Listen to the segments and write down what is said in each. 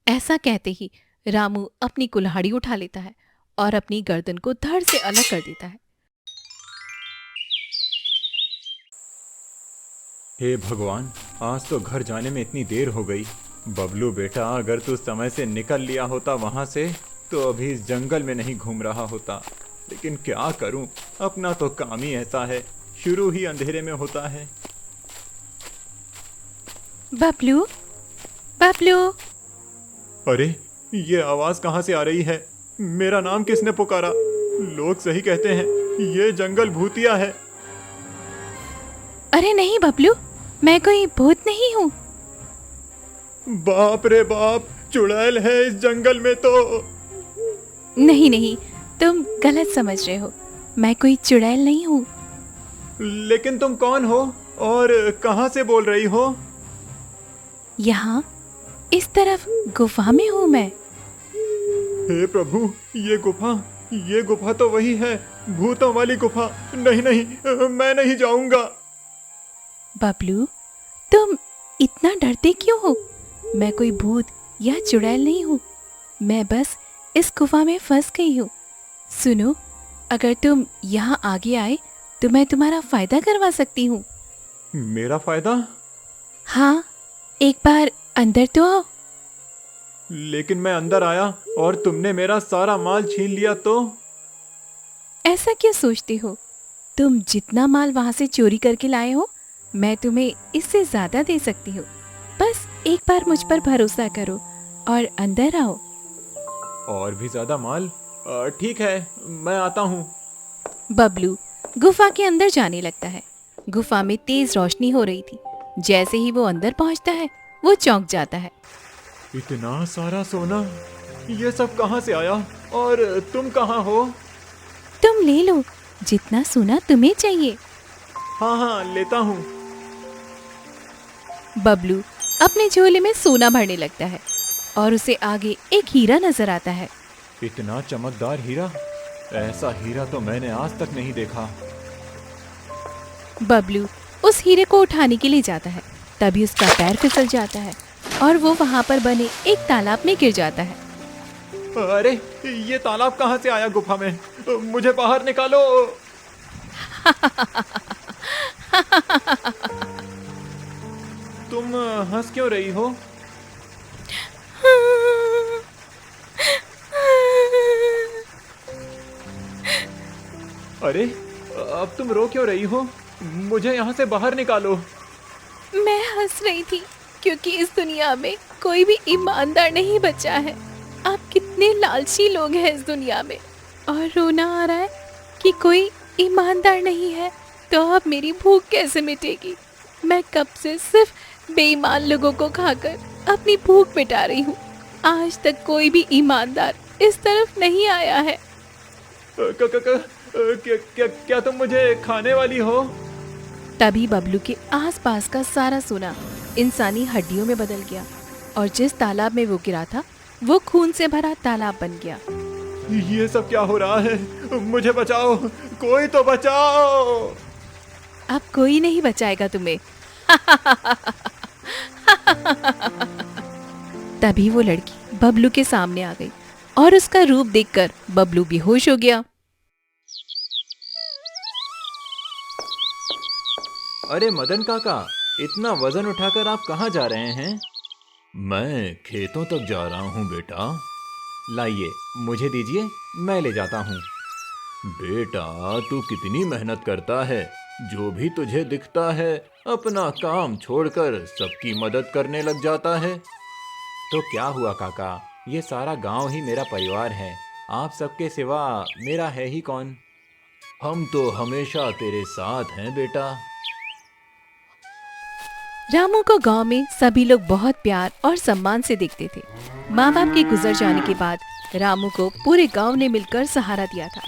ऐसा कहते ही रामू अपनी कुल्हाड़ी उठा लेता है और अपनी गर्दन को धड़ से अलग कर देता है। हे भगवान, आज तो घर जाने में इतनी देर हो गई। बबलू बेटा, अगर तू समय से निकल लिया होता वहां से तो अभी इस जंगल में नहीं घूम रहा होता। लेकिन क्या करूं, अपना तो काम ही ऐसा है, शुरू ही अंधेरे में होता है। बबलू, बबलू। अरे, ये आवाज कहाँ से आ रही है? मेरा नाम किसने पुकारा? लोग सही कहते हैं, ये जंगल भूतिया है। अरे नहीं बबलू, मैं कोई भूत नहीं हूँ। बाप रे बाप, चुड़ैल है इस जंगल में तो। नहीं नहीं, तुम गलत समझ रहे हो। मैं कोई चुड़ैल नहीं हूँ। लेकिन तुम कौन हो और कहाँ से बोल रही हो? यहाँ इस तरफ गुफा में हूँ मैं। हे प्रभु, ये गुफा तो वही है, भूतों वाली गुफा। नहीं नहीं, मैं नहीं जाऊंगा। बबलू, तुम इतना डरते क्यों हो? मैं कोई भूत या चुड़ैल नहीं हूँ। मैं बस इस गुफा में फंस गई हूँ। सुनो, अगर तुम यहाँ आगे आए तो मैं तुम्हारा फायदा करवा सकती हूँ। मेरा फायदा? हाँ, एक बार अंदर तो आओ। लेकिन मैं अंदर आया और तुमने मेरा सारा माल छीन लिया तो? ऐसा क्यों सोचते हो? तुम जितना माल वहाँ से चोरी करके लाए हो, मैं तुम्हें इससे ज्यादा दे सकती हूँ। बस एक बार मुझ पर भरोसा करो और अंदर आओ। और भी ज्यादा माल? ठीक है, मैं आता हूँ। बबलू गुफा के अंदर जाने लगता है। गुफा में तेज रोशनी हो रही थी। जैसे ही वो अंदर पहुंचता है, वो चौंक जाता है। इतना सारा सोना, ये सब कहाँ से आया? और तुम कहाँ हो? तुम ले लो जितना सोना तुम्हें चाहिए। हाँ हाँ, लेता हूँ। बबलू अपने झोले में सोना भरने लगता है और उसे आगे एक हीरा नजर आता है। इतना चमकदार हीरा, ऐसा हीरा तो मैंने आज तक नहीं देखा। बबलू उस हीरे को उठाने के लिए जाता है। तभी उसका पैर फिसल जाता है और वो वहाँ पर बने एक तालाब में गिर जाता है। अरे, ये तालाब कहाँ से आया गुफा में? मुझे बाहर निकालो। तुम हंस क्यों रही हो? अरे, अब तुम रो क्यों रही हो? मुझे यहाँ से बाहर निकालो। मैं हंस रही थी क्योंकि इस दुनिया में कोई भी ईमानदार नहीं बचा है। आप कितने लालची लोग हैं इस दुनिया में, और रोना आ रहा है कि कोई ईमानदार नहीं है। तो अब मेरी भूख कैसे मिटेगी? मैं कब से सिर्फ बेईमान लोगों को खाकर अपनी भूख मिटा रही हूँ। आज तक कोई भी ईमानदार इस तरफ नहीं आया है। क- क- क- क्या तुम मुझे खाने वाली हो? तभी बबलू के आसपास का सारा सोना इंसानी हड्डियों में बदल गया और जिस तालाब में वो गिरा था, वो खून से भरा तालाब बन गया। ये सब क्या हो रहा है? मुझे बचाओ, कोई तो बचाओ। अब कोई नहीं बचाएगा तुम्हें। तभी वो लड़की बबलू के सामने आ गई और उसका रूप देखकर बबलू बेहोश हो गया। अरे मदन काका, इतना वजन उठाकर आप कहाँ जा रहे हैं? मैं खेतों तक जा रहा हूँ बेटा। लाइए, मुझे दीजिए, मैं ले जाता हूँ। बेटा, तू कितनी मेहनत करता है। जो भी तुझे दिखता है अपना काम छोड़कर सबकी मदद करने लग जाता है। तो क्या हुआ काका, ये सारा गांव ही मेरा परिवार है। आप सबके सिवा मेरा है ही कौन? हम तो हमेशा तेरे साथ हैं बेटा। रामू को गांव में सभी लोग बहुत प्यार और सम्मान से देखते थे। माँ बाप के गुजर जाने के बाद रामू को पूरे गांव ने मिलकर सहारा दिया था।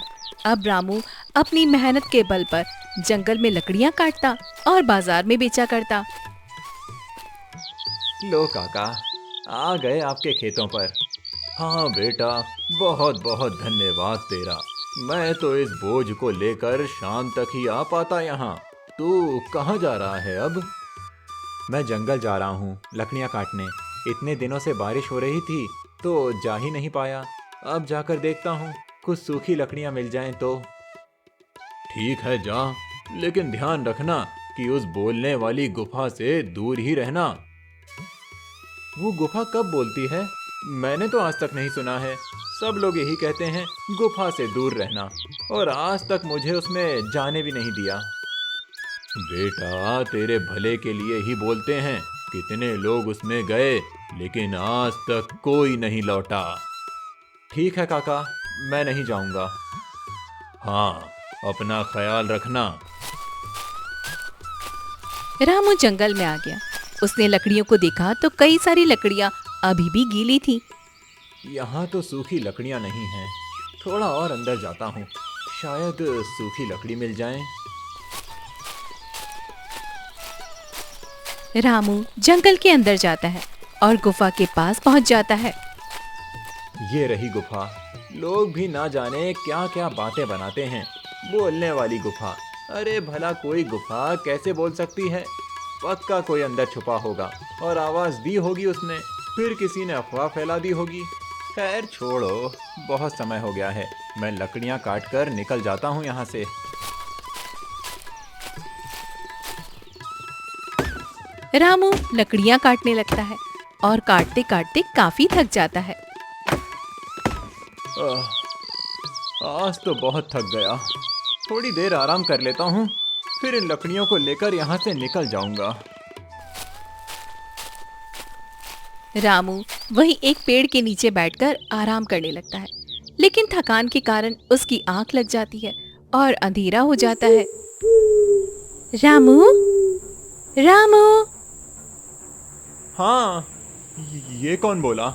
अब रामू अपनी मेहनत के बल पर जंगल में लकड़ियां काटता और बाजार में बेचा करता। लो काका, आ गए आपके खेतों पर। हाँ बेटा, बहुत बहुत धन्यवाद तेरा। मैं तो इस बोझ को लेकर शाम तक ही आ पाता यहाँ। तू कहाँ जा रहा है अब? मैं जंगल जा रहा हूँ लकड़ियाँ काटने। इतने दिनों से बारिश हो रही थी तो जा ही नहीं पाया। अब जाकर देखता हूँ कुछ सूखी लकड़ियां मिल जाएं तो। ठीक है जा, लेकिन ध्यान रखना कि उस बोलने वाली गुफा से दूर ही रहना। वो गुफा कब बोलती है? मैंने तो आज तक नहीं सुना है। सब लोग यही कहते हैं गुफा से दूर रहना, और आज तक मुझे उसमें जाने भी नहीं दिया। बेटा, तेरे भले के लिए ही बोलते हैं। कितने लोग उसमें गए लेकिन आज तक कोई नहीं लौटा। ठीक है काका, मैं नहीं जाऊंगा। हाँ, अपना ख्याल रखना। रामू जंगल में आ गया। उसने लकड़ियों को देखा तो कई सारी लकड़ियां अभी भी गीली थी। यहाँ तो सूखी लकड़ियाँ नहीं हैं। थोड़ा और अंदर जाता हूँ, शायद सूखी लकड़ी मिल जाए। रामू जंगल के अंदर जाता है और गुफा के पास पहुंच जाता है। ये रही गुफा। लोग भी ना जाने क्या क्या बातें बनाते हैं। बोलने वाली गुफा। अरे भला कोई गुफा कैसे बोल सकती है? पक्का कोई अंदर छुपा होगा और आवाज दी होगी उसने। फिर किसी ने अफवाह फैला दी होगी। खैर छोड़ो, बहुत समय हो गया है। मैं लकड़ियां काट कर निकल जाता हूँ यहाँ से। रामू लकड़ियां काटने लगता है और काटते काटते काफी थक जाता है। आज तो बहुत थक गया। थोड़ी देर आराम कर लेता हूँ, फिर इन लकड़ियों को लेकर यहाँ से निकल जाऊंगा। रामू वही एक पेड़ के नीचे बैठकर आराम करने लगता है, लेकिन थकान के कारण उसकी आंख लग जाती है और अंधेरा हो जाता है। रामू, रामू। हाँ, ये कौन बोला?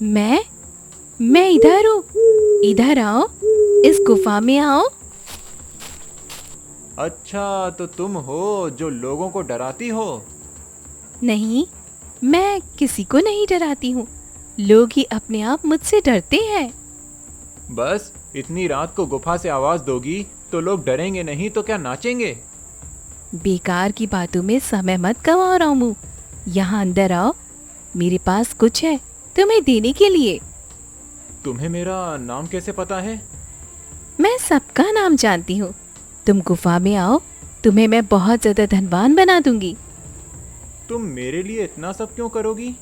मैं इधर हूँ। इधर आओ, इस गुफा में आओ। अच्छा, तो तुम हो जो लोगों को डराती हो? नहीं, मैं किसी को नहीं डराती हूँ। लोग ही अपने आप मुझसे डरते हैं। बस इतनी रात को गुफा से आवाज दोगी तो लोग डरेंगे नहीं तो क्या नाचेंगे? बेकार की बातों में समय मत गवाओ रामू। यहाँ अंदर आओ, मेरे पास कुछ है तुम्हें देने के लिए। तुम्हें मेरा नाम कैसे पता है? मैं सबका नाम जानती हूँ। तुम गुफा में आओ, तुम्हें मैं बहुत ज्यादा धनवान बना दूंगी। तुम मेरे लिए इतना सब क्यों करोगी?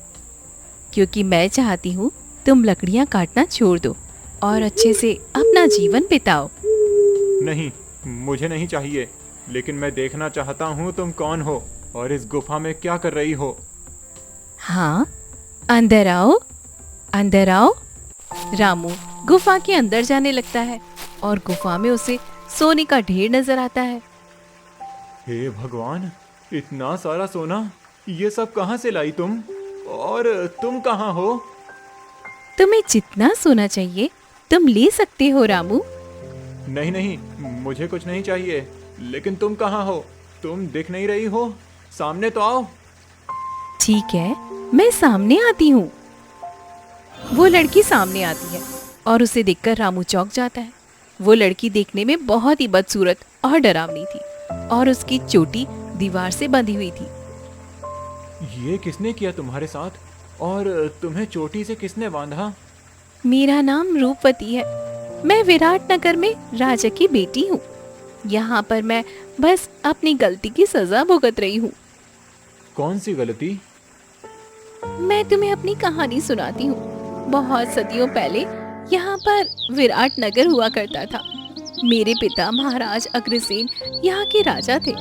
क्योंकि मैं चाहती हूँ तुम लकड़ियाँ काटना छोड़ दो और अच्छे से अपना जीवन बिताओ। नहीं, मुझे नहीं चाहिए, लेकिन मैं देखना चाहता हूँ तुम कौन हो और इस गुफा में क्या कर रही हो। हाँ, अंदर आओ, अंदर आओ। रामू गुफा के अंदर जाने लगता है और गुफा में उसे सोने का ढेर नजर आता है। हे भगवान, इतना सारा सोना! ये सब कहाँ से लाई तुम? और तुम कहाँ हो? तुम्हें जितना सोना चाहिए तुम ले सकते हो रामू। नहीं नहीं, मुझे कुछ नहीं चाहिए। लेकिन तुम कहाँ हो? तुम दिख नहीं रही हो। सामने तो आओ। ठीक है, मैं सामने आती हूँ। वो लड़की सामने आती है और उसे देखकर रामू चौंक जाता है। वो लड़की देखने में बहुत ही बदसूरत और डरावनी थी और उसकी चोटी दीवार से बंधी हुई थी। ये किसने किया तुम्हारे साथ? और तुम्हें चोटी से किसने बांधा? मेरा नाम रूपवती है। मैं विराट नगर में राजा की बेटी हूँ। यहाँ पर मैं बस अपनी गलती की सजा भुगत रही हूँ। कौन सी गलती? मैं तुम्हें अपनी कहानी सुनाती हूँ। बहुत सदियों पहले यहाँ पर विराट नगर हुआ करता था। मेरे पिता महाराज अग्रसेन यहाँ के राजा थे।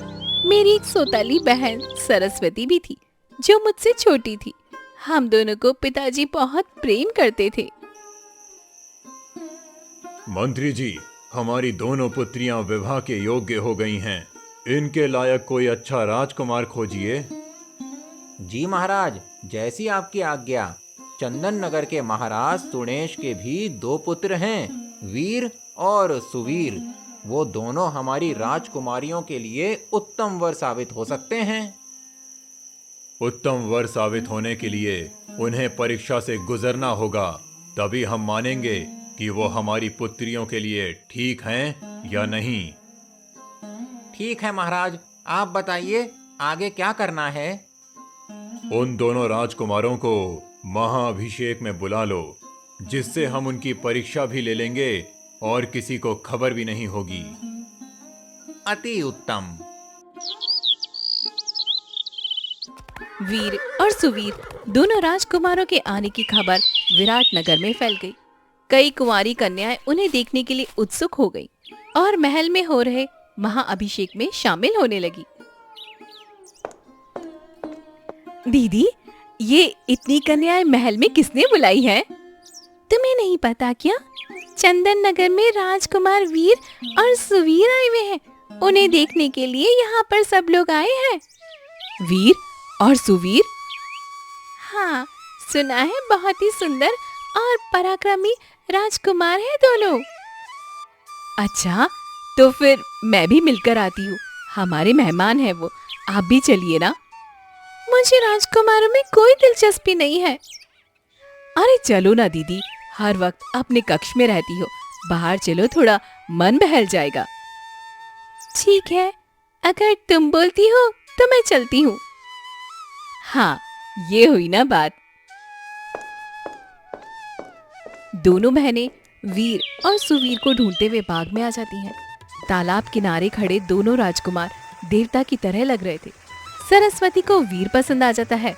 मेरी एक सौतेली बहन सरस्वती भी थी, जो मुझसे छोटी थी। हम दोनों को पिताजी बहुत प्रेम करते थे। मंत्री जी, हमारी दोनों पुत्रियां विवाह के योग्य हो गई हैं। इनके लायक कोई अच्छा राजकुमार खोजिए। जी महाराज, जैसी आपकी आज्ञा। चंदन नगर के महाराज सुनेश के भी 2 पुत्र हैं, वीर और सुवीर। वो दोनों हमारी राजकुमारियों के लिए उत्तम वर साबित हो सकते हैं। उत्तम वर साबित होने के लिए उन्हें परीक्षा से गुजरना होगा, तभी हम मानेंगे कि वो हमारी पुत्रियों के लिए ठीक हैं या नहीं। ठीक है महाराज, आप बताइए आगे क्या करना है। उन दोनों राजकुमारों को महाअभिषेक में बुला लो, जिससे हम उनकी परीक्षा भी ले लेंगे और किसी को खबर भी नहीं होगी। अति उत्तम। वीर और सुवीर दोनों राजकुमारों के आने की खबर विराट नगर में फैल गई। कई कुंवारी कन्याएं उन्हें देखने के लिए उत्सुक हो गईं और महल में हो रहे महाअभिषेक में शामिल होने लगी। दीदी, ये इतनी कन्याएं महल में किसने बुलाई है? तुम्हें नहीं पता क्या? चंदन नगर में राजकुमार वीर और सुवीर आए हुए हैं। उन्हें देखने के लिए यहाँ पर सब लोग आए हैं। वीर और सुवीर? हाँ, सुना है बहुत ही सुंदर और पराक्रमी राजकुमार है दोनों। अच्छा, तो फिर मैं भी मिलकर आती हूँ। हमारे मेहमान हैं वो, आप भी चलिए ना। मुझे राजकुमारों में कोई दिलचस्पी नहीं है। अरे चलो ना दीदी, हर वक्त अपने कक्ष में रहती हो, बाहर चलो, थोड़ा मन बहल जाएगा। ठीक है, अगर तुम बोलती हो तो मैं चलती हूँ। हाँ, ये हुई ना बात। दोनों बहनें वीर और सुवीर को ढूंढते हुए बाग में आ जाती हैं। तालाब किनारे खड़े दोनों राजकुमार देवता की तरह लग रहे थे। सरस्वती को वीर पसंद आ जाता है।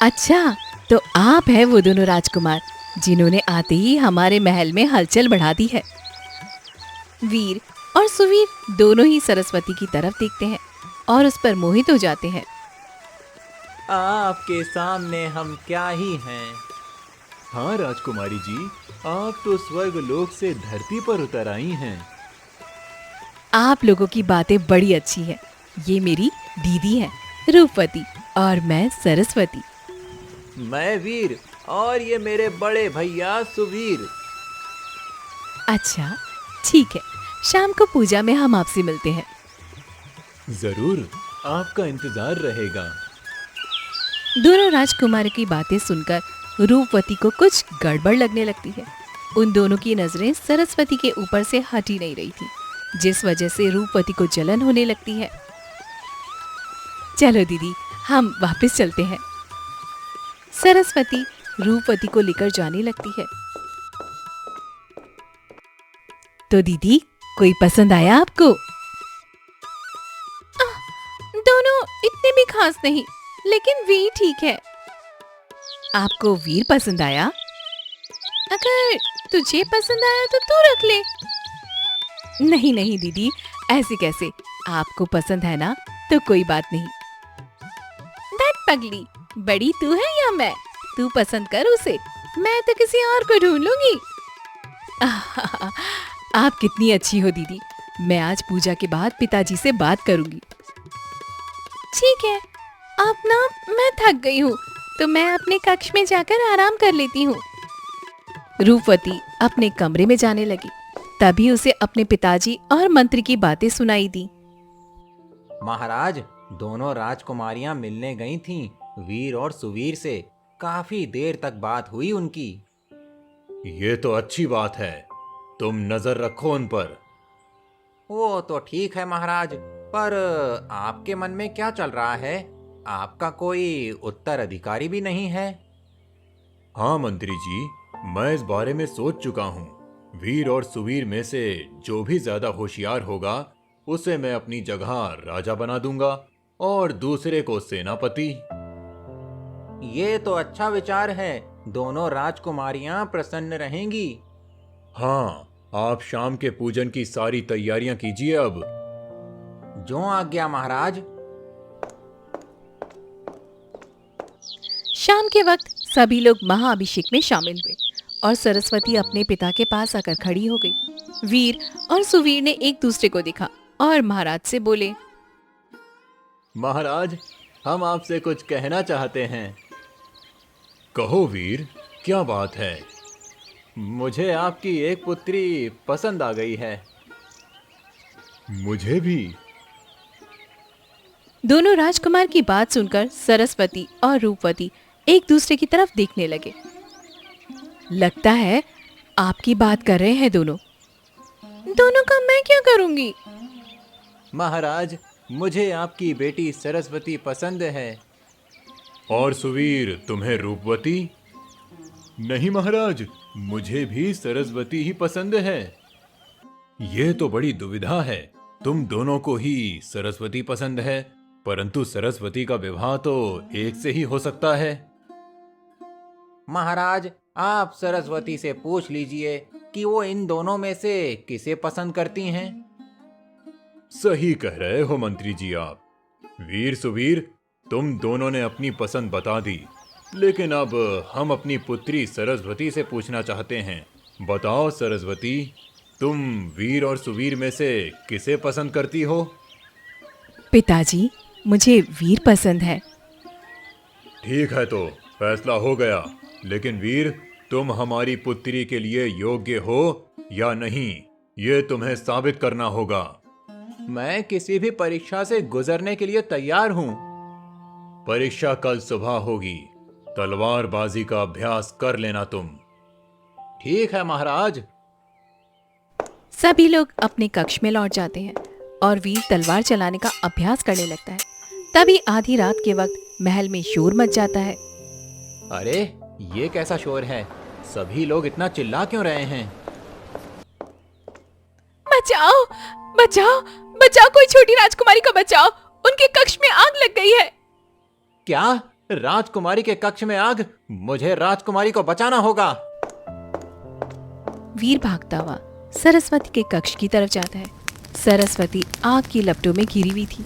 अच्छा, तो आप हैं वो दोनों राजकुमार जिन्होंने आते ही हमारे महल में हलचल बढ़ा दी है। वीर और सुवीर दोनों ही सरस्वती की तरफ देखते हैं और उस पर मोहित हो जाते हैं। आपके सामने हम क्या ही हैं। हाँ राजकुमारी जी, आप तो स्वर्ग लोक से धरती पर उतर आई हैं। आप लोगों की बातें बड़ी अच्छी हैं। ये मेरी दीदी है रूपवती और मैं सरस्वती। मैं वीर और ये मेरे बड़े भैया सुवीर। अच्छा, ठीक है, शाम को पूजा में हम आपसे मिलते हैं। जरूर, आपका इंतजार रहेगा। दोनों राजकुमार की बातें सुनकर रूपवती को कुछ गड़बड़ लगने लगती है। उन दोनों की नजरें सरस्वती के ऊपर से हट ही नहीं रही थी, जिस वजह से रूपवती को जलन होने लगती है। चलो दीदी, हम वापस चलते हैं। सरस्वती रूपवती को लेकर जाने लगती है। तो दीदी, कोई पसंद आया आपको? दोनों इतने भी खास नहीं, लेकिन वीर ठीक है। आपको वीर पसंद आया? अगर तुझे पसंद आया तो तू रख ले। नहीं नहीं दीदी, ऐसे कैसे? आपको पसंद है ना, तो कोई बात नहीं। दैट पगली, बड़ी तू है या मैं? तू पसंद कर उसे, मैं तो किसी और को ढूंढ लूंगी। आप कितनी अच्छी हो दीदी। मैं आज पूजा के बाद पिताजी से बात करूंगी। ठीक है, आप ना, मैं थक गई हूँ, तो मैं अपने कक्ष में जाकर आराम कर लेती हूँ। रूपवती अपने कमरे में जाने लगी। तभी उसे अपने पिताजी और मंत्री की बातें सुनाई दी। महाराज, दोनों राजकुमारियां मिलने गई थीं वीर और सुवीर से। काफी देर तक बात हुई उनकी। ये तो अच्छी बात है, तुम नजर रखो उन पर। वो तो ठीक है महाराज, पर आपके मन में क्या चल रहा है? आपका कोई उत्तराधिकारी भी नहीं है। हाँ मंत्री जी, मैं इस बारे में सोच चुका हूँ। वीर और सुवीर में से जो भी ज्यादा होशियार होगा, उसे मैं अपनी जगह राजा बना दूंगा और दूसरे को सेनापति। ये तो अच्छा विचार है। दोनों राजकुमारियां प्रसन्न रहेंगी। हाँ, आप शाम के पूजन की सारी तैयारियां कीजिए अब। जो आज्ञा महाराज। शाम के वक्त सभी लोग महाअभिषेक में शामिल हुए और सरस्वती अपने पिता के पास आकर खड़ी हो गई। वीर और सुवीर ने एक दूसरे को देखा और महाराज से बोले, महाराज, हम आपसे कुछ कहना चाहते हैं। कहो वीर, क्या बात है? मुझे आपकी एक पुत्री पसंद आ गई है। मुझे भी। दोनों राजकुमार की बात सुनकर सरस्वती और रूपवती एक दूसरे की तरफ देखने लगे। लगता है आपकी बात कर रहे हैं दोनों। दोनों का मैं क्या करूंगी? महाराज, मुझे आपकी बेटी सरस्वती पसंद है। और सुवीर तुम्हें रूपवती? नहीं महाराज, मुझे भी सरस्वती ही पसंद है। ये तो बड़ी दुविधा है। तुम दोनों को ही सरस्वती पसंद है, परंतु सरस्वती का विवाह तो एक से ही हो सकता है। महाराज, आप सरस्वती से पूछ लीजिए कि वो इन दोनों में से किसे पसंद करती हैं। सही कह रहे हो मंत्री जी आप। वीर सुवीर, तुम दोनों ने अपनी पसंद बता दी, लेकिन अब हम अपनी पुत्री सरस्वती से पूछना चाहते हैं। बताओ सरस्वती, तुम वीर और सुवीर में से किसे पसंद करती हो? पिताजी, मुझे वीर पसंद है। ठीक है, तो फैसला हो गया। लेकिन वीर, तुम हमारी पुत्री के लिए योग्य हो या नहीं, ये तुम्हें साबित करना होगा। मैं किसी भी परीक्षा से गुजरने के लिए तैयार हूँ। परीक्षा कल सुबह होगी। तलवारबाजी का अभ्यास कर लेना तुम। ठीक है महाराज। सभी लोग अपने कक्ष में लौट जाते हैं और वीर तलवार चलाने का अभ्यास करने लगता है। तभी आधी रात के वक्त महल में शोर मच जाता है। अरे, ये कैसा शोर है? सभी लोग इतना चिल्ला क्यों रहे हैं? बचाओ, बचाओ, बचाओ, कोई छोटी राजकुमारी को बचाओ, उनके कक्ष में आग लग गई है। क्या? राजकुमारी के कक्ष में आग? मुझे राजकुमारी को बचाना होगा। वीर भागता हुआ सरस्वती के कक्ष की तरफ जाता है। सरस्वती आग की लपटों में घिरी हुई थी।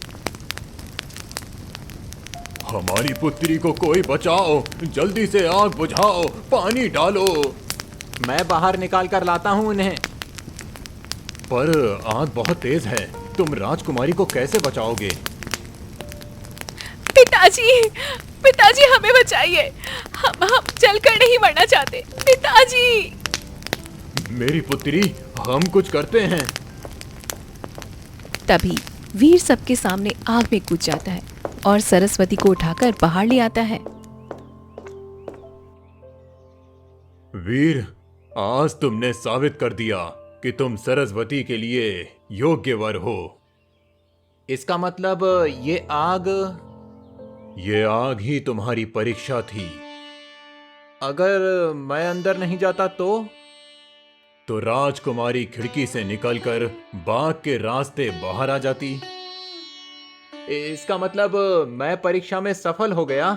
हमारी पुत्री को कोई बचाओ, जल्दी से आग बुझाओ, पानी डालो। मैं बाहर निकाल कर लाता हूँ उन्हें। पर आग बहुत तेज है, तुम राजकुमारी को कैसे बचाओगे? पिताजी, पिताजी, हमें बचाइए। हम जलकर नहीं मरना चाहते। पिताजी! मेरी पुत्री, हम कुछ करते हैं। तभी वीर सबके सामने आग में कूद जाता है और सरस्वती को उठाकर बाहर ले आता है। वीर, आज तुमने साबित कर दिया कि तुम सरस्वती के लिए योग्य वर हो। इसका मतलब ये आग ही तुम्हारी परीक्षा थी। अगर मैं अंदर नहीं जाता तो राजकुमारी खिड़की से निकलकर बाग के रास्ते बाहर आ जाती। इसका मतलब मैं परीक्षा में सफल हो गया।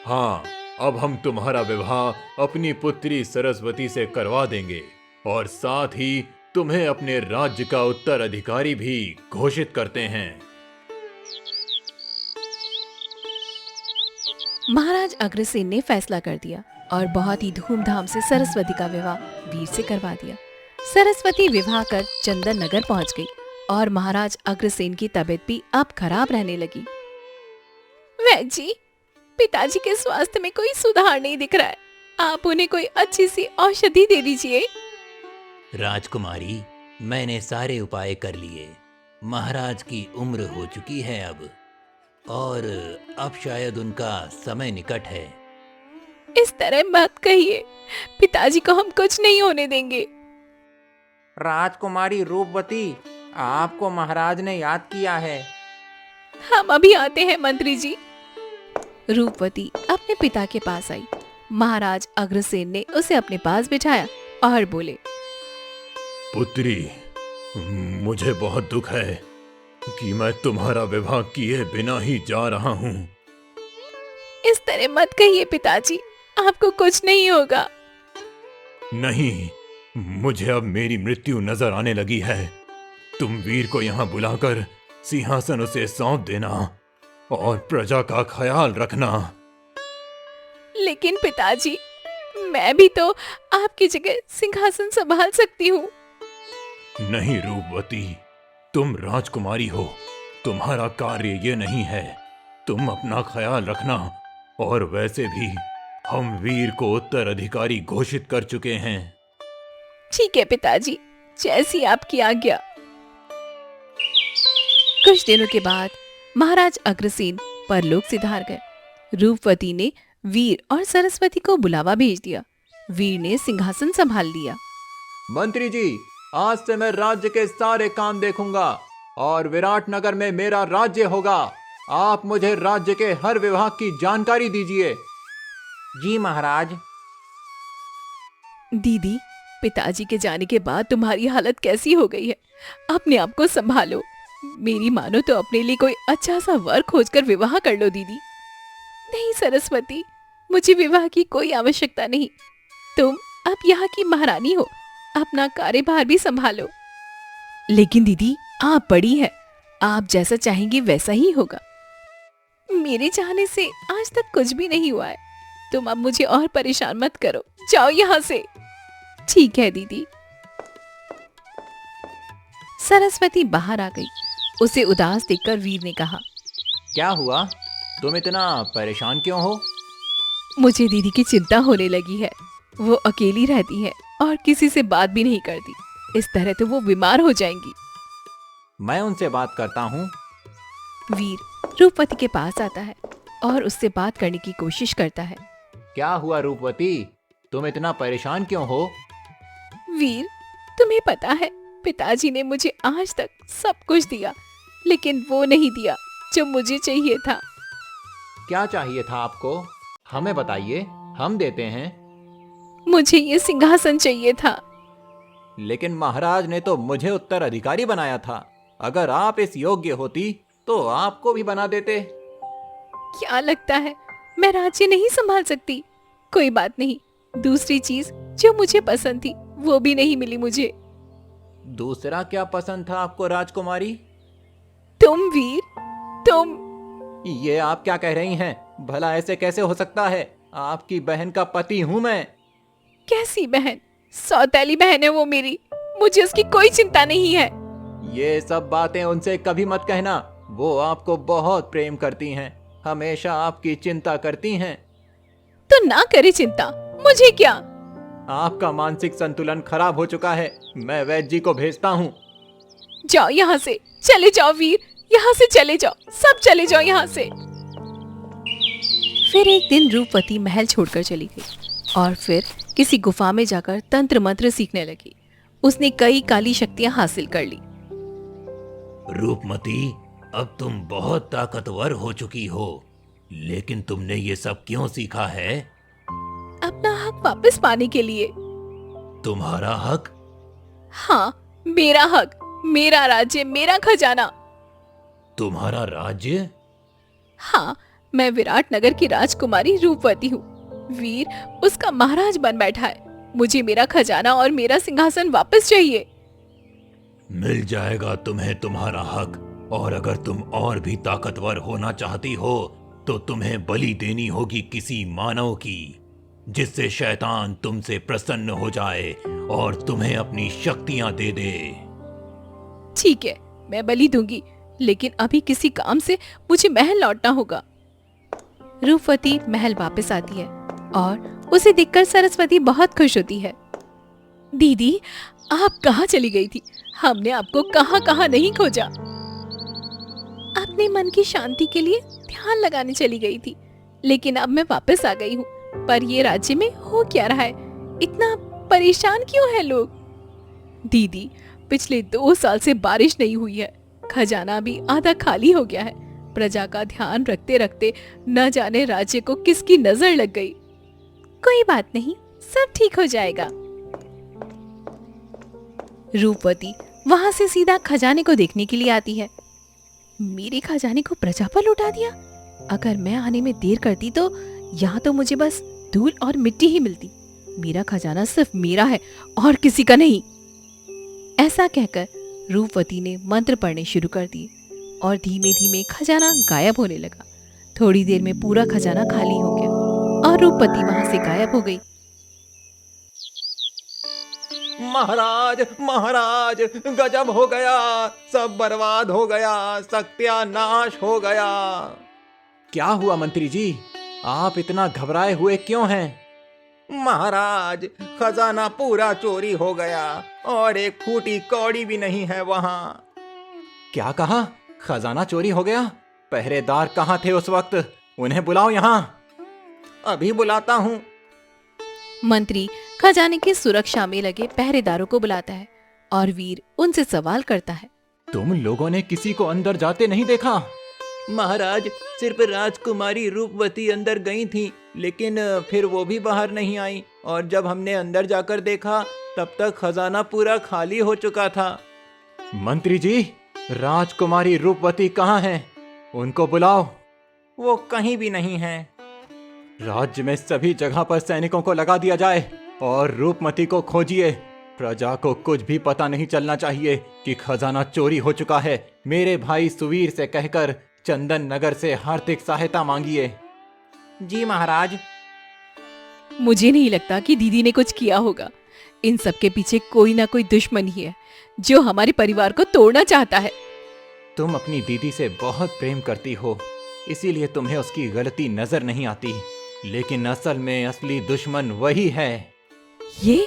हाँ, अब हम तुम्हारा विवाह अपनी पुत्री सरस्वती से करवा देंगे और साथ ही तुम्हें अपने राज्य का उत्तराधिकारी भी घोषित करते हैं। महाराज अग्रसेन ने फैसला कर दिया और बहुत ही धूमधाम से सरस्वती का विवाह वीर से करवा दिया। सरस्वती विवाह कर चंदन नगर पहुंच गई और महाराज अग्रसेन की तबीयत भी अब खराब रहने लगी। वैद्य जी, पिताजी के स्वास्थ्य में कोई सुधार नहीं दिख रहा है। आप उन्हें कोई अच्छी सी औषधि दे दीजिए। राजकुमारी, मैंने सारे उपाय कर लिए। महाराज की उम्र हो चुकी है अब, और अब शायद उनका समय निकट है। इस तरह मत कहिए, पिताजी को हम कुछ नहीं होने देंगे। राजकुमारी रूपवती, आपको महाराज ने याद किया है। हम अभी आते हैं मंत्री जी। रूपवती अपने पिता के पास आई। महाराज अग्रसेन ने उसे अपने पास बिठाया और बोले, पुत्री, मुझे बहुत दुख है कि मैं तुम्हारा विवाह किए बिना ही जा रहा हूँ। इस तरह मत कहिए पिताजी, आपको कुछ नहीं होगा। नहीं, मुझे अब मेरी मृत्यु नजर आने लगी है। तुम वीर को यहाँ बुलाकर सिंहासन उसे सौंप देना और प्रजा का ख्याल रखना। लेकिन पिताजी, मैं भी तो आपकी जगह सिंहासन संभाल सकती हूँ। नहीं रूपवती, तुम राजकुमारी हो, तुम्हारा कार्य ये नहीं है। तुम अपना ख्याल रखना, और वैसे भी हम वीर को उत्तराधिकारी घोषित कर चुके हैं। ठीक है पिताजी, जैसी आपकी आज्ञा। कुछ दिनों के बाद महाराज अग्रसेन परलोक सिधार गए। रूपवती ने वीर और सरस्वती को बुलावा भेज दिया। वीर ने सिंहासन संभाल लिया। मंत्री जी, आज से मैं राज्य के सारे काम देखूंगा और विराट नगर में मेरा राज्य होगा। आप मुझे राज्य के हर विभाग की जानकारी दीजिए। जी महाराज। दीदी, पिताजी के जाने के बाद तुम्हारी हालत कैसी हो गई है? अपने आप को संभालो। मेरी मानो तो अपने लिए कोई अच्छा सा वर खोजकर विवाह कर लो दीदी। नहीं सरस्वती, मुझे विवाह की कोई आवश्यकता नहीं। तुम अब यहाँ की महारानी हो, अपना कार्यभार भी संभालो। लेकिन दीदी, आप बड़ी है, आप जैसा चाहेंगी वैसा ही होगा। मेरे चाहने से आज तक कुछ भी नहीं हुआ है। तुम अब मुझे और परेशान मत करो, जाओ यहाँ से। ठीक है दीदी। सरस्वती बाहर आ गई। उसे उदास देखकर वीर ने कहा, क्या हुआ? तुम इतना परेशान क्यों हो? मुझे दीदी की चिंता होने लगी है। वो अकेली रहती है और किसी से बात भी नहीं करती। इस तरह तो वो बीमार हो जाएंगी। मैं उनसे बात करता हूँ। वीर रूपवती के पास आता है और उससे बात करने की कोशिश करता है। क्या हुआ रूपवती? तुम इतना परेशान क्यों हो? वीर, तुम्हें पता है पिताजी ने मुझे आज तक सब कुछ दिया, लेकिन वो नहीं दिया जो मुझे चाहिए था। क्या चाहिए था आपको? हमें बताइए, हम देते हैं। मुझे ये सिंहासन चाहिए था। लेकिन महाराज ने तो मुझे उत्तराधिकारी बनाया था। अगर आप इस योग्य होती तो आपको भी बना देते। क्या लगता है मैं राज्य नहीं संभाल सकती? कोई बात नहीं, दूसरी चीज जो मुझे पसंद थी वो भी नहीं मिली मुझे। दूसरा क्या पसंद था आपको राजकुमारी? तुम वीर, तुम। ये आप क्या कह रही हैं? भला ऐसे कैसे हो सकता है? आपकी बहन का पति हूं मैं। कैसी बहन? सौतेली बहन है वो मेरी। मुझे उसकी कोई चिंता नहीं है। ये सब बातें उनसे कभी मत कहना। वो आपको बहुत प्रेम करती हैं, हमेशा आपकी चिंता करती हैं। तो ना करे चिंता, मुझे क्या। आपका मानसिक संतुलन खराब हो चुका है। मैं वैद्य जी को भेजता हूँ। जाओ यहाँ से, चले जाओ वीर, यहाँ से चले जाओ, सब चले जाओ यहाँ से। फिर एक दिन रूपवती महल छोड़कर चली गई और फिर किसी गुफा में जाकर तंत्र मंत्र सीखने लगी। उसने कई काली शक्तियां हासिल कर ली। रूपमती, अब तुम बहुत ताकतवर हो चुकी हो, लेकिन तुमने ये सब क्यों सीखा है? अपना हक वापस पाने के लिए। तुम्हारा हक? हाँ, मेरा हक, मेरा राज्य, मेरा खजाना। तुम्हारा राज्य? हाँ, मैं विराट नगर की राजकुमारी रूपवती हूँ। वीर उसका महाराज बन बैठा है। मुझे मेरा खजाना और मेरा सिंहासन वापस चाहिए। मिल जाएगा तुम्हें तुम्हारा हक, और अगर तुम और भी ताकतवर होना चाहती हो तो तुम्हें बलि देनी होगी किसी मानव की, जिससे शैतान तुमसे प्रसन्न हो जाए और तुम्हें अपनी शक्तियां दे दे। ठीक है, मैं बलि दूंगी, लेकिन अभी किसी काम से मुझे महल लौटना होगा। रूपवती महल वापस आती है और उसे देखकर सरस्वती बहुत खुश होती है। दीदी, आप कहाँ चली गई थी? हमने आपको कहाँ कहाँ नहीं खोजा। अपने मन की शांति के लिए ध्यान लगाने चली गई थी, लेकिन अब मैं वापस आ गई हूँ। पर ये राज्य में हो क्या रहा है? इतना परेशान क्यों है लोग? दीदी, पिछले 2 साल से बारिश नहीं हुई है, खजाना भी आधा खाली हो गया है। प्रजा का ध्यान रखते रखते न जाने राज्य को किसकी नजर लग गई। कोई बात नहीं, सब ठीक हो जाएगा। रूपवती वहां से सीधा खजाने को देखने के लिए आती है। मेरे खजाने को प्रजा पर लुटा दिया। अगर मैं आने में देर करती तो यहाँ तो मुझे बस धूल और मिट्टी ही मिलती। मेरा खजाना सिर्फ मेरा है और किसी का नहीं। ऐसा कहकर रूपवती ने मंत्र पढ़ने शुरू कर दिए और धीमे धीमे खजाना गायब होने लगा। थोड़ी देर में पूरा खजाना खाली हो गया और रूपवती वहां से गायब हो गई। महाराज, महाराज, गजब हो गया, सब बर्बाद हो गया, सत्यानाश हो गया। क्या हुआ मंत्री जी? आप इतना घबराए हुए क्यों हैं? महाराज, खजाना पूरा चोरी हो गया और एक फूटी कौड़ी भी नहीं है वहां। क्या कहा? खजाना चोरी हो गया? पहरेदार कहाँ थे उस वक्त? उन्हें बुलाओ यहाँ। अभी बुलाता हूँ। मंत्री खजाने की सुरक्षा में लगे पहरेदारों को बुलाता है और वीर उनसे सवाल करता है। तुम लोगों ने किसी को अंदर जाते नहीं देखा? महाराज, सिर्फ राजकुमारी रूपवती अंदर गई थी, लेकिन फिर वो भी बाहर नहीं आई, और जब हमने अंदर जाकर देखा तब तक खजाना पूरा खाली हो चुका था। मंत्री जी, राजकुमारी रूपवती कहाँ है? उनको बुलाओ। वो कहीं भी नहीं है। राज्य में सभी जगह पर सैनिकों को लगा दिया जाए और रूपमती को खोजिए। प्रजा को कुछ भी पता नहीं चलना चाहिए कि खजाना चोरी हो चुका है। मेरे भाई सुवीर से कहकर चंदन नगर से आर्थिक सहायता मांगिए। जी महाराज। मुझे नहीं लगता कि दीदी ने कुछ किया होगा। इन सब के पीछे कोई ना कोई दुश्मन ही है जो हमारे परिवार को तोड़ना चाहता है। तुम अपनी दीदी से बहुत प्रेम करती हो, इसीलिए तुम्हें उसकी गलती नजर नहीं आती, लेकिन असल में असली दुश्मन वही है। ये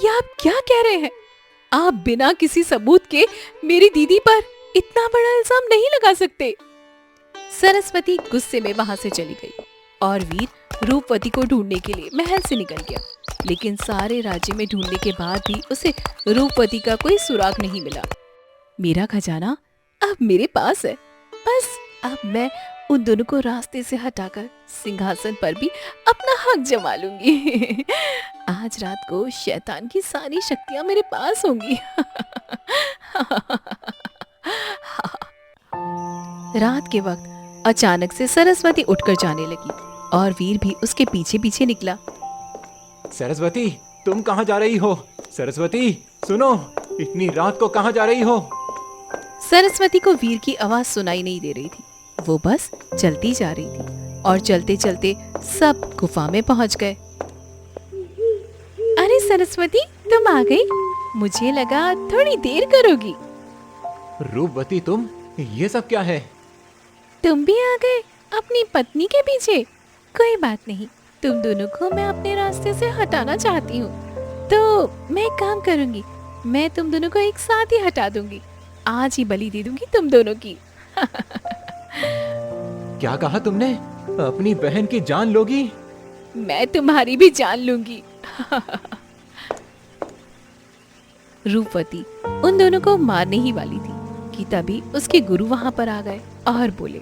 आप क्या कह रहे हैं? आप बिना किसी सबूत के मेरी दीदी पर इतना बड़ा इल्जाम नहीं लगा सकते। सरस्वती गुस्से में वहां से चली गई और वीर रूपवती को ढूंढने के लिए महल से निकल गया, लेकिन सारे राज्य में ढूंढने के बाद भी उसे रूपवती का कोई सुराग नहीं मिला। मेरा खजाना अब मेरे पास है, बस अब मैं उन दोनों को रास्ते से हटाकर सिंहासन पर भी अपना हक जमा लूंगी। आज रात को शैतान की सारी शक्तियां मेरे पास होंगी। रात के वक्त अचानक से सरस्वती उठकर जाने लगी और वीर भी उसके पीछे पीछे निकला। सरस्वती, तुम कहाँ जा रही हो? सरस्वती, सुनो, इतनी रात को कहाँ जा रही हो? सरस्वती को वीर की आवाज सुनाई नहीं दे रही थी। वो बस चलती जा रही थी और चलते चलते सब गुफा में पहुंच गए। अरे सरस्वती, तुम आ गई? मुझे लगा थोड़ी देर करोगी। रूपवती, तुम ये सब क्या है? तुम भी आ गए अपनी पत्नी के पीछे? कोई बात नहीं, तुम दोनों को मैं अपने रास्ते से हटाना चाहती हूँ, तो मैं एक काम करूंगी, मैं तुम दोनों को एक साथ ही हटा दूंगी। आज ही बलि दे दूंगी तुम दोनों की। क्या कहा तुमने? अपनी बहन की जान लोगी? मैं तुम्हारी भी जान लूंगी। रूपवती उन दोनों को मारने ही वाली थी कि तभी उसके गुरु वहां पर आ गए और बोले,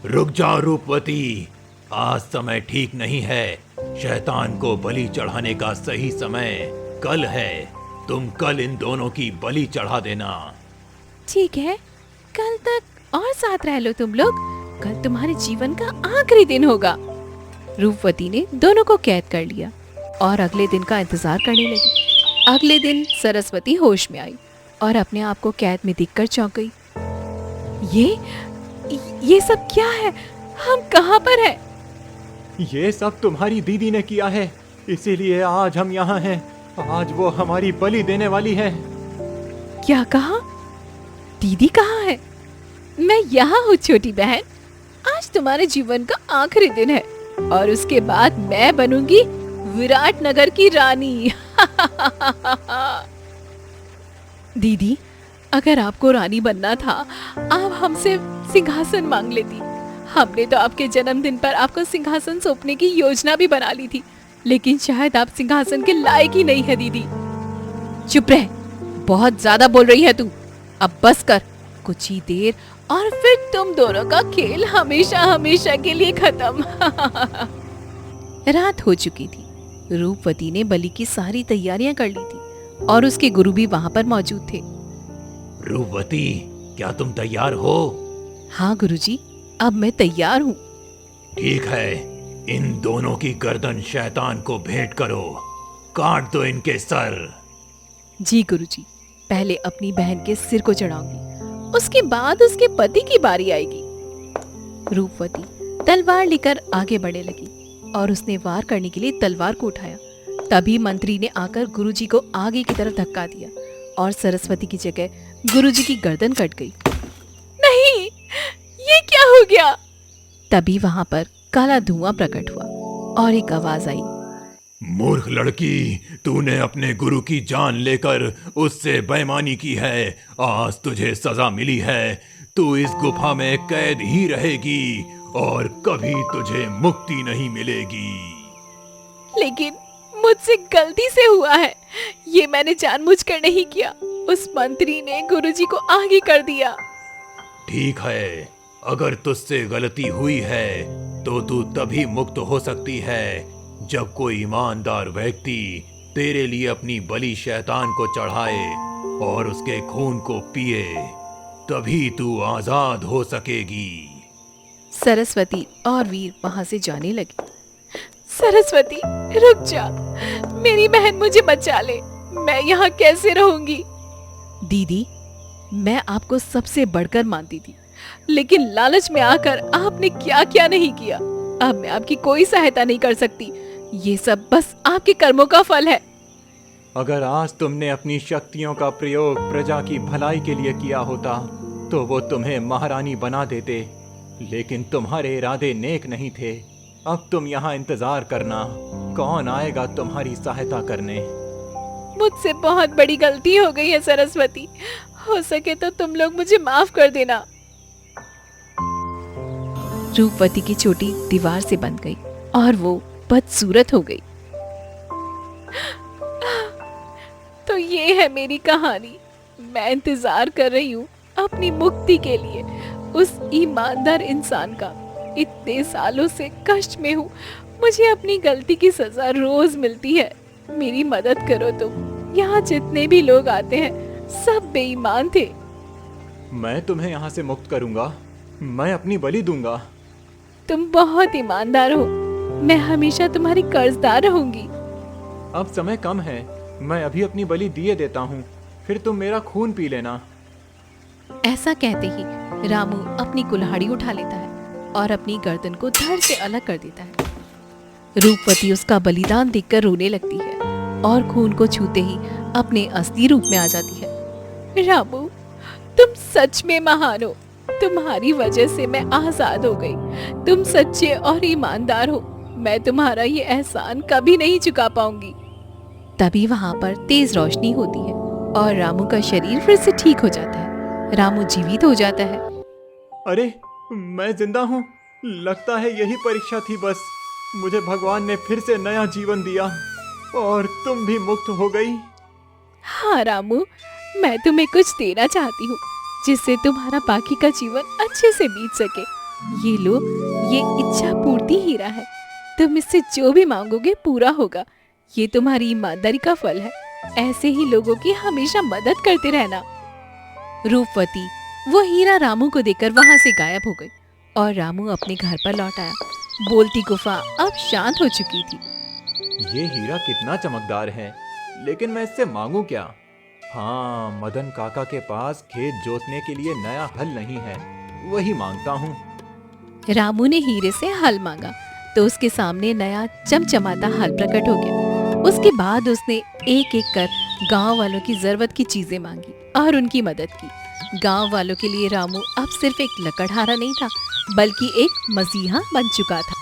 रुक जा रूपवती, आज समय ठीक नहीं है। शैतान को बलि चढ़ाने का सही समय कल है। तुम कल इन दोनों की बलि चढ़ा देना। ठीक है, कल तक और साथ रह लो तुम लोग, कल तुम्हारे जीवन का आखिरी दिन होगा। रूपवती ने दोनों को कैद कर लिया और अगले दिन का इंतजार करने लगी। अगले दिन सरस्वती होश में आई और अपने आप को कैद में देखकर चौंक गई। ये सब क्या है? हम कहाँ पर हैं? ये सब तुम्हारी दीदी ने किया है, इसीलिए आज हम यहाँ हैं। आज वो हमारी बलि देने वाली है। क्या कहा? दीदी कहाँ है? मैं यहाँ हूँ छोटी बहन। आज तुम्हारे जीवन का आखिरी दिन है और उसके बाद मैं बनूंगी विराट नगर की रानी। दीदी, अगर आपको रानी बनना था, आप हमसे सिंहासन मांग लेती। हमने तो आपके जन्मदिन पर आपको सिंहासन सौंपने की योजना भी बना ली थी, लेकिन शायद आप सिंहासन के लायक ही नहीं है दीदी। चुप रह, बहुत ज्यादा बोल रही है तू। अब बस कर, कुछ ही देर और फिर तुम दोनों का खेल हमेशा हमेशा के लिए खत्म। रात हो चुकी थी। रूपवती ने बलि की सारी तैयारियां कर ली थी और उसके गुरु भी वहां पर मौजूद थे। रूपवती, क्या तुम तैयार हो? हाँ गुरुजी, अब मैं तैयार हूँ। ठीक है, इन दोनों की गर्दन शैतान को भेंट करो, काट दो इनके सर। जी गुरुजी, पहले अपनी बहन के सिर को चढ़ाऊंगी, उसके बाद उसके पति की बारी आएगी। रूपवती तलवार लेकर आगे बढ़ने लगी और उसने वार करने के लिए तलवार को उठाया। तभी मंत्री ने आकर गुरुजी को आगे की तरफ धक्का दिया और सरस्वती की जगह गुरुजी की गर्दन कट गई। नहीं, ये क्या हो गया? तभी वहां पर काला धुआं प्रकट हुआ और एक आवाज आई, मूर्ख लड़की, तूने अपने गुरु की जान लेकर उससे बेईमानी की है। आज तुझे सजा मिली है। तू इस गुफा में कैद ही रहेगी और कभी तुझे मुक्ति नहीं मिलेगी। लेकिन मुझसे गलती से हुआ है, ये मैंने जानबूझकर नहीं किया। उस मंत्री ने गुरुजी को आगे कर दिया। ठीक है, अगर तुझसे गलती हुई है तो तू तभी मुक्त हो सकती है जब कोई ईमानदार व्यक्ति तेरे लिए अपनी बलि शैतान को चढ़ाए और उसके खून को पिए, तभी तू आजाद हो सकेगी। सरस्वती और वीर वहां से जाने लगे। सरस्वती, रुक जा, मेरी बहन मुझे बचा ले, मैं यहाँ कैसे रहूंगी? दीदी, मैं आपको सबसे बढ़कर मानती थी, लेकिन लालच में आकर आपने क्या क्या नहीं किया। अब मैं आपकी कोई सहायता नहीं कर सकती। ये सब बस आपके कर्मों का फल है। अगर आज तुमने अपनी शक्तियों का प्रयोग प्रजा की भलाई के लिए किया होता तो वो तुम्हें महारानी बना देते, लेकिन तुम्हारे इरादे नेक नहीं थे। अब तुम यहाँ इंतजार करना, कौन आएगा तुम्हारी सहायता करने। मुझसे बहुत बड़ी गलती हो गई है सरस्वती, हो सके तो तुम लोग मुझे माफ कर देना। रूपवती की चोटी दीवार से बंध गई और वो बदसूरत हो गई। तो ये है मेरी कहानी। मैं इंतजार कर रही हूँ अपनी मुक्ति के लिए, उस ईमानदार इंसान का। इतने सालों से कष्ट में हूँ, मुझे अपनी गलती की सजा रोज मिलती है। मेरी मदद करो तुम। यहाँ जितने भी लोग आते हैं सब बेईमान थे। मैं तुम्हें यहाँ से मुक्त करूंगा, मैं अपनी बलि दूंगा। तुम बहुत ईमानदार हो, मैं हमेशा तुम्हारी कर्जदार रहूंगी। अब समय कम है, मैं अभी अपनी बलि दिए देता हूँ, फिर तुम मेरा खून पी लेना। ऐसा कहते ही रामू अपनी कुल्हाड़ी उठा लेता है और अपनी गर्दन को धड़ से अलग कर देता है। रूपवती उसका बलिदान देखकर रोने लगती है और खून को छूते ही अपने असली रूप में आ जाती है। रामू, तुम सच में महान हो। तुम्हारी वजह से मैं आजाद हो गई। तुम सच्चे और ईमानदार हो। मैं तुम्हारा ये एहसान कभी नहीं चुका पाऊंगी। तभी वहां पर तेज रोशनी होती है और रामू का शरीर फिर से ठीक हो जाता है। रामू जीवित हो जाता है। अरे, मैं जिंदा हूँ। लगता है यही परीक्षा थी बस। मुझे भगवान ने फिर से नया जीवन दिया और तुम भी मुक्त हो गई। हाँ रामू, मैं तुम्हें कुछ देना चाहती हूँ जिससे तुम्हारा बाकी का जीवन अच्छे से बीत सके। ये लो, ये इच्छा पूर्ति हीरा है। तुम इससे जो भी मांगोगे पूरा होगा। ये तुम्हारी ईमानदारी का फल है। ऐसे ही लोगों की हमेशा मदद करते रहना। रूपवती वो हीरा रामू को देकर वहां से गायब हो गई और रामू अपने घर पर लौट आया। बोलती गुफा अब शांत हो चुकी थी। ये हीरा कितना चमकदार है, लेकिन मैं इससे मांगू क्या? हाँ, मदन काका के पास खेत जोतने के लिए नया हल नहीं है, वही मांगता हूँ। रामू ने हीरे से हल मांगा तो उसके सामने नया चमचमाता हल प्रकट हो गया। उसके बाद उसने एक एक कर गांव वालों की जरूरत की चीजें मांगी और उनकी मदद की। गांव वालों के लिए रामू अब सिर्फ एक लकड़हारा नहीं था, बल्कि एक मसीहा बन चुका था।